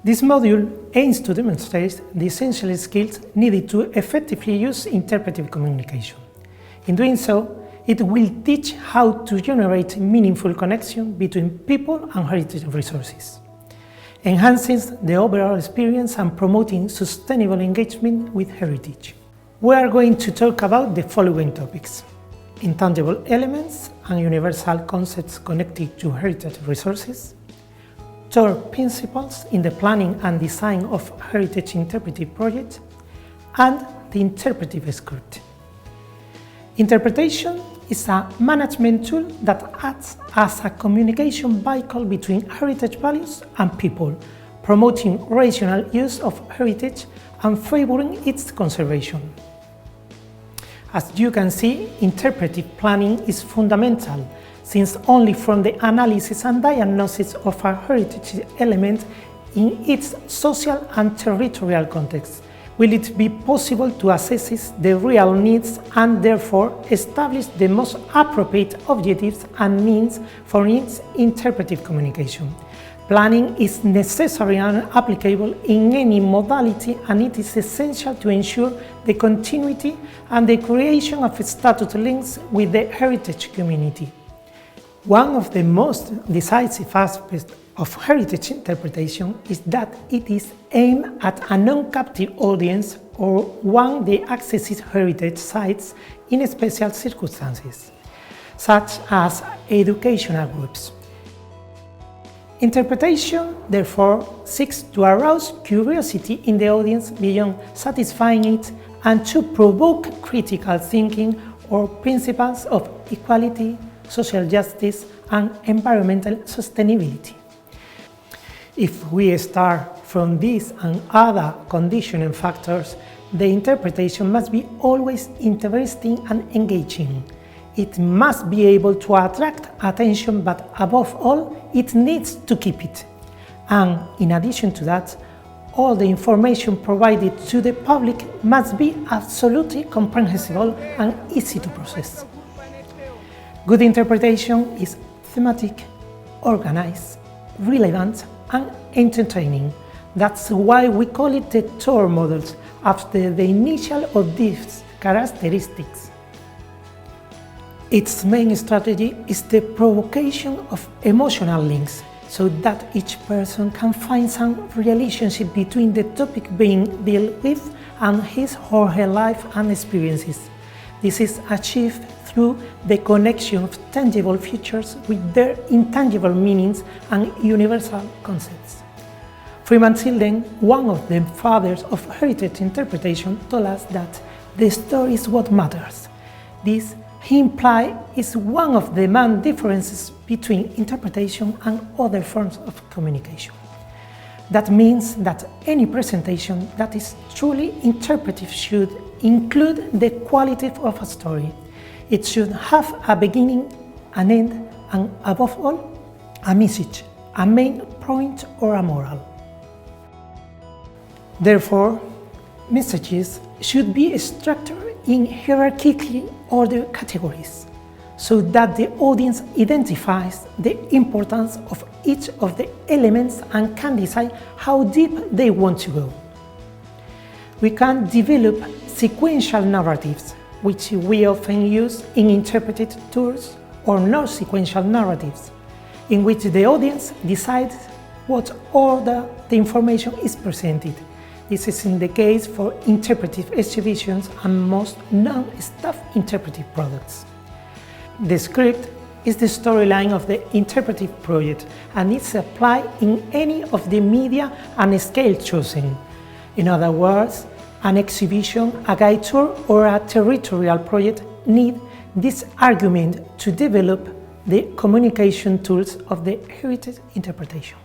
This module aims to demonstrate the essential skills needed to effectively use interpretive communication. In doing so, it will teach how to generate meaningful connection between people and heritage resources, enhances the overall experience and promoting sustainable engagement with heritage. We are going to talk about the following topics: intangible elements and universal concepts connected to heritage resources, core principles in the planning and design of heritage interpretive projects, and the interpretive script. Interpretation is a management tool that acts as a communication vehicle between heritage values and people, promoting rational use of heritage and favoring its conservation. As you can see, interpretive planning is fundamental, since only from the analysis and diagnosis of a heritage element in its social and territorial context will it be possible to assess the real needs and therefore establish the most appropriate objectives and means for its interpretive communication. Planning is necessary and applicable in any modality, and it is essential to ensure the continuity and the creation of status links with the heritage community. One of the most decisive aspects of heritage interpretation is that it is aimed at a non-captive audience or one that accesses heritage sites in special circumstances, such as educational groups. Interpretation, therefore, seeks to arouse curiosity in the audience beyond satisfying it and to provoke critical thinking or principles of equality, social justice, and environmental sustainability. If we start from these and other conditioning factors, the interpretation must be always interesting and engaging. It must be able to attract attention, but above all, it needs to keep it. And in addition to that, all the information provided to the public must be absolutely comprehensible and easy to process. Good interpretation is thematic, organized, relevant, and entertaining. That's why we call it the TOR models, after the initial of these characteristics. Its main strategy is the provocation of emotional links, so that each person can find some relationship between the topic being dealt with and his or her life and experiences. This is achieved through the connection of tangible features with their intangible meanings and universal concepts. Freeman Tilden, one of the fathers of heritage interpretation, told us that the story is what matters. This, he implied, is one of the main differences between interpretation and other forms of communication. That means that any presentation that is truly interpretive should include the quality of a story. It should have a beginning, an end, and above all, a message, a main point or a moral. Therefore, messages should be structured in hierarchically ordered categories, so that the audience identifies the importance of each of the elements and can decide how deep they want to go. We can develop sequential narratives, which we often use in interpreted tours, or non-sequential narratives, in which the audience decides what order the information is presented. This is in the case for interpretive exhibitions and most non-staff interpretive products. The script is the storyline of the interpretive project and it's applied in any of the media and scale chosen. In other words, an exhibition, a guide tour, or a territorial project need this argument to develop the communication tools of the heritage interpretation.